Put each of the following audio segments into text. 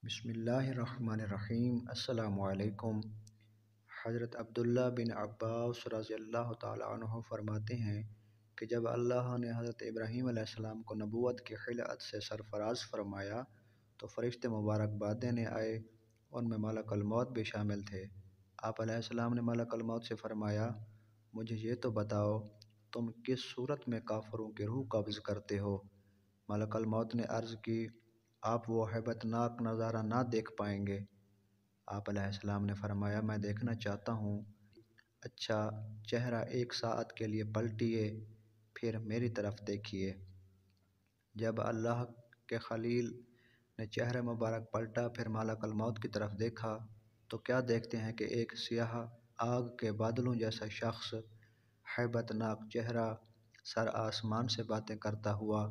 بسم اللہ الرحمن الرحیم۔ السلام علیکم۔ حضرت عبداللہ بن عباس رضی اللہ تعالیٰ عنہ فرماتے ہیں کہ جب اللہ نے حضرت ابراہیم علیہ السلام کو نبوت کی خلعت سے سرفراز فرمایا تو فرشتے مبارکباد دینے آئے، ان میں ملک الموت بھی شامل تھے۔ آپ علیہ السلام نے ملک الموت سے فرمایا، مجھے یہ تو بتاؤ تم کس صورت میں کافروں کی روح قبض کرتے ہو؟ ملک الموت نے عرض کی، آپ وہ ہیبت ناک نظارہ نہ دیکھ پائیں گے۔ آپ علیہ السلام نے فرمایا، میں دیکھنا چاہتا ہوں۔ اچھا، چہرہ 1 ساعت کے لیے پلٹیے، پھر میری طرف دیکھیے۔ جب اللہ کے خلیل نے چہرہ مبارک پلٹا، پھر ملک الموت کی طرف دیکھا تو کیا دیکھتے ہیں کہ ایک سیاہ آگ کے بادلوں جیسا شخص، ہیبت ناک چہرہ، سر آسمان سے باتیں کرتا ہوا،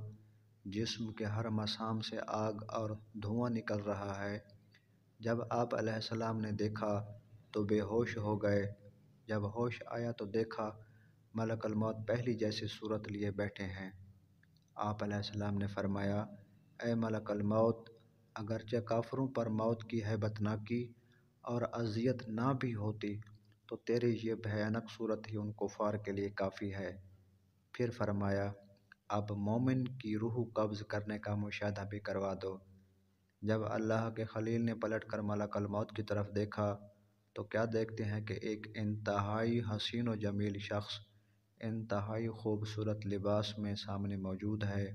جسم کے ہر مسام سے آگ اور دھواں نکل رہا ہے۔ جب آپ علیہ السلام نے دیکھا تو بے ہوش ہو گئے۔ جب ہوش آیا تو دیکھا ملک الموت پہلی جیسی صورت لیے بیٹھے ہیں۔ آپ علیہ السلام نے فرمایا، اے ملک الموت، اگرچہ کافروں پر موت کی ہیبت ناکی اور اذیت نہ بھی ہوتی تو تیری یہ بھیانک صورت ہی ان کفار کے لیے کافی ہے۔ پھر فرمایا، اب مومن کی روح قبض کرنے کا مشاہدہ بھی کروا دو۔ جب اللہ کے خلیل نے پلٹ کر ملک الموت کی طرف دیکھا تو کیا دیکھتے ہیں کہ ایک انتہائی حسین و جمیل شخص انتہائی خوبصورت لباس میں سامنے موجود ہے،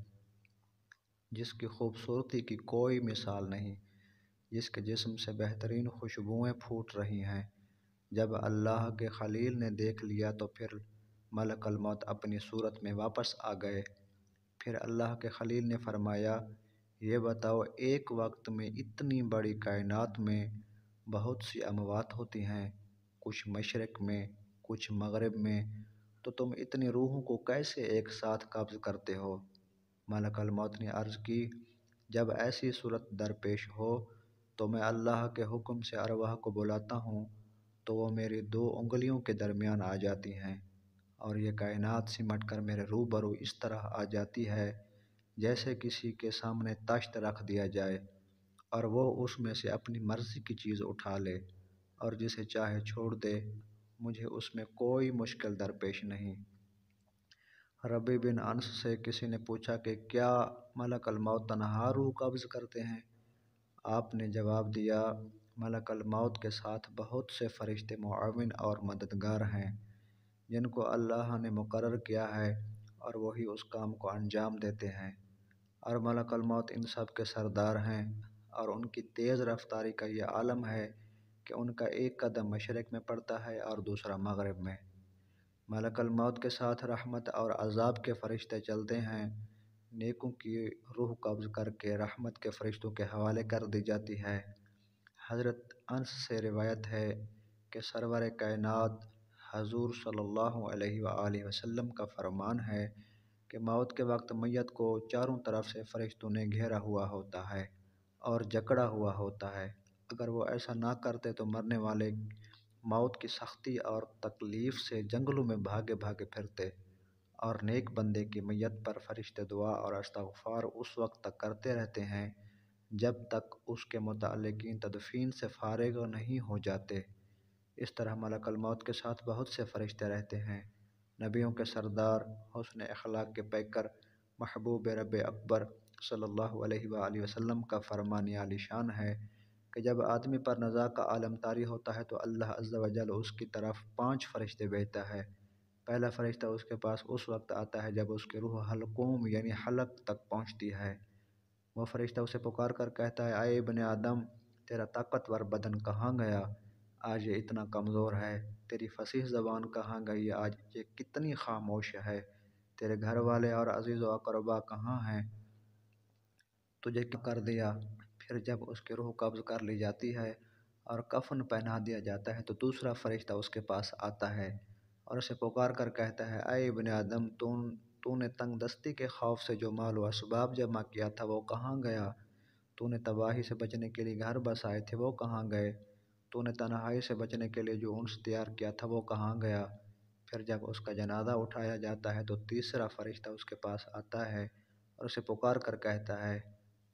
جس کی خوبصورتی کی کوئی مثال نہیں، جس کے جسم سے بہترین خوشبوئیں پھوٹ رہی ہیں۔ جب اللہ کے خلیل نے دیکھ لیا تو پھر ملک الموت اپنی صورت میں واپس آ گئے۔ پھر اللہ کے خلیل نے فرمایا، یہ بتاؤ ایک وقت میں اتنی بڑی کائنات میں بہت سی اموات ہوتی ہیں، کچھ مشرق میں کچھ مغرب میں، تو تم اتنی روحوں کو کیسے ایک ساتھ قبض کرتے ہو؟ ملک الموت نے عرض کی، جب ایسی صورت درپیش ہو تو میں اللہ کے حکم سے ارواح کو بلاتا ہوں تو وہ میری 2 انگلیوں کے درمیان آ جاتی ہیں، اور یہ کائنات سمٹ کر میرے روبرو اس طرح آ جاتی ہے جیسے کسی کے سامنے تشت رکھ دیا جائے، اور وہ اس میں سے اپنی مرضی کی چیز اٹھا لے اور جسے چاہے چھوڑ دے، مجھے اس میں کوئی مشکل درپیش نہیں۔ ربیع بن انس سے کسی نے پوچھا کہ کیا ملک الموت تنہا روح قبض کرتے ہیں؟ آپ نے جواب دیا، ملک الموت کے ساتھ بہت سے فرشتے معاون اور مددگار ہیں جن کو اللہ نے مقرر کیا ہے، اور وہی اس کام کو انجام دیتے ہیں، اور ملک الموت ان سب کے سردار ہیں، اور ان کی تیز رفتاری کا یہ عالم ہے کہ ان کا ایک قدم مشرق میں پڑتا ہے اور دوسرا مغرب میں۔ ملک الموت کے ساتھ رحمت اور عذاب کے فرشتے چلتے ہیں، نیکوں کی روح قبض کر کے رحمت کے فرشتوں کے حوالے کر دی جاتی ہے۔ حضرت انس سے روایت ہے کہ سرور کائنات حضور صلی اللہ علیہ وآلہ وسلم کا فرمان ہے کہ موت کے وقت میت کو چاروں طرف سے فرشتوں نے گھیرا ہوا ہوتا ہے اور جکڑا ہوا ہوتا ہے۔ اگر وہ ایسا نہ کرتے تو مرنے والے موت کی سختی اور تکلیف سے جنگلوں میں بھاگے بھاگے پھرتے، اور نیک بندے کی میت پر فرشتے دعا اور استغفار اس وقت تک کرتے رہتے ہیں جب تک اس کے متعلقین تدفین سے فارغ نہیں ہو جاتے۔ اس طرح ملک الموت کے ساتھ بہت سے فرشتے رہتے ہیں۔ نبیوں کے سردار، حسن اخلاق کے پیکر، محبوب رب اکبر صلی اللہ علیہ وآلہ وسلم کا فرمان عالی شان ہے کہ جب آدمی پر نزاع کا عالم طاری ہوتا ہے تو اللہ عز و جل اس کی طرف 5 فرشتے بھیجتا ہے۔ پہلا فرشتہ اس کے پاس اس وقت آتا ہے جب اس کی روح حلقوم یعنی حلق تک پہنچتی ہے۔ وہ فرشتہ اسے پکار کر کہتا ہے، اے ابن آدم، تیرا طاقتور بدن کہاں گیا؟ آج یہ اتنا کمزور ہے۔ تیری فصیح زبان کہاں گئی؟ آج یہ کتنی خاموش ہے۔ تیرے گھر والے اور عزیز و اقربا کہاں ہیں؟ تجھے کیا کر دیا؟ پھر جب اس کی روح قبض کر لی جاتی ہے اور کفن پہنا دیا جاتا ہے تو دوسرا فرشتہ اس کے پاس آتا ہے اور اسے پکار کر کہتا ہے، اے ابن آدم، تو نے تنگ دستی کے خوف سے جو مال و اسباب جمع کیا تھا وہ کہاں گیا؟ تو نے تباہی سے بچنے کے لیے گھر بسائے تھے وہ کہاں گئے؟ تو نے تنہائی سے بچنے کے لیے جو انس تیار کیا تھا وہ کہاں گیا؟ پھر جب اس کا جنازہ اٹھایا جاتا ہے تو تیسرا فرشتہ اس کے پاس آتا ہے اور اسے پکار کر کہتا ہے،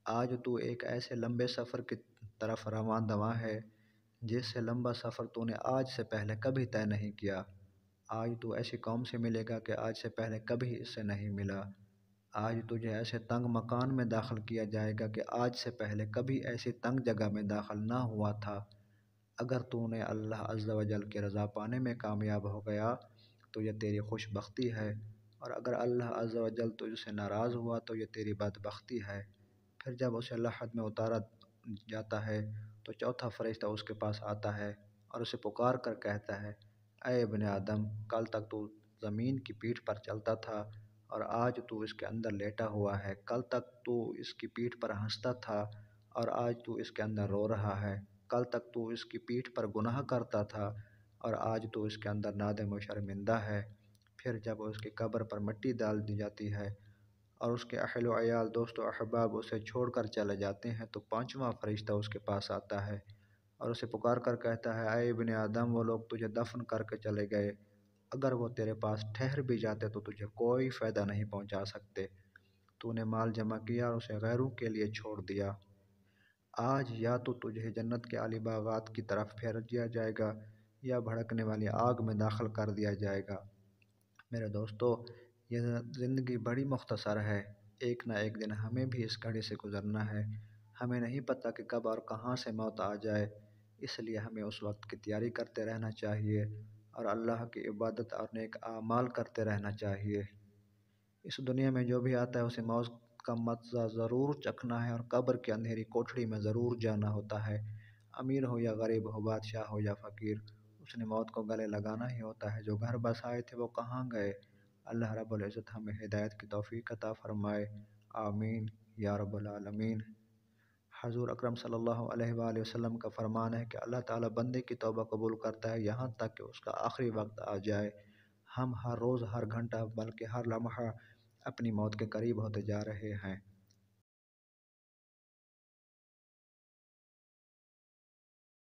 آج تو ایک ایسے لمبے سفر کی طرف رواں دواں ہے جس سے لمبا سفر تو نے آج سے پہلے کبھی طے نہیں کیا۔ آج تو ایسی قوم سے ملے گا کہ آج سے پہلے کبھی اس سے نہیں ملا۔ آج تجھے ایسے تنگ مکان میں داخل کیا جائے گا کہ آج سے پہلے کبھی ایسی تنگ جگہ میں داخل نہ ہوا تھا۔ اگر تو نے اللہ عز و جل کی رضا پانے میں کامیاب ہو گیا تو یہ تیری خوش بختی ہے، اور اگر اللہ عز و جل تجھ سے ناراض ہوا تو یہ تیری بدبختی ہے۔ پھر جب اسے لحد میں اتارا جاتا ہے تو چوتھا فرشتہ اس کے پاس آتا ہے اور اسے پکار کر کہتا ہے، اے ابن آدم، کل تک تو زمین کی پیٹھ پر چلتا تھا اور آج تو اس کے اندر لیٹا ہوا ہے۔ کل تک تو اس کی پیٹھ پر ہنستا تھا اور آج تو اس کے اندر رو رہا ہے۔ کل تک تو اس کی پیٹھ پر گناہ کرتا تھا اور آج تو اس کے اندر نادم و شرمندہ ہے۔ پھر جب اس کی قبر پر مٹی ڈال دی جاتی ہے اور اس کے اہل و عیال، دوست و احباب اسے چھوڑ کر چلے جاتے ہیں تو پانچواں فرشتہ اس کے پاس آتا ہے اور اسے پکار کر کہتا ہے، اے ابن آدم، وہ لوگ تجھے دفن کر کے چلے گئے، اگر وہ تیرے پاس ٹھہر بھی جاتے تو تجھے کوئی فائدہ نہیں پہنچا سکتے۔ تو نے مال جمع کیا اور اسے غیروں کے لیے چھوڑ دیا۔ آج یا تو تجھے جنت کے عالی باغات کی طرف پھیر دیا جائے گا یا بھڑکنے والی آگ میں داخل کر دیا جائے گا۔ میرے دوستو، یہ زندگی بڑی مختصر ہے، ایک نہ ایک دن ہمیں بھی اس گھڑی سے گزرنا ہے۔ ہمیں نہیں پتہ کہ کب اور کہاں سے موت آ جائے، اس لیے ہمیں اس وقت کی تیاری کرتے رہنا چاہیے اور اللہ کی عبادت اور نیک اعمال کرتے رہنا چاہیے۔ اس دنیا میں جو بھی آتا ہے اسے موت کا مزہ ضرور چکھنا ہے اور قبر کی اندھیری کوٹھڑی میں ضرور جانا ہوتا ہے۔ امیر ہو یا غریب ہو، بادشاہ ہو یا فقیر، اس نے موت کو گلے لگانا ہی ہوتا ہے۔ جو گھر بسائے تھے وہ کہاں گئے؟ اللہ رب العزت ہمیں ہدایت کی توفیق عطا فرمائے، آمین یا رب العالمین۔ حضور اکرم صلی اللہ علیہ وآلہ وسلم کا فرمان ہے کہ اللہ تعالیٰ بندے کی توبہ قبول کرتا ہے یہاں تک کہ اس کا آخری وقت آ جائے۔ ہم ہر روز، ہر گھنٹہ، بلکہ ہر لمحہ اپنی موت کے قریب ہوتے جا رہے ہیں۔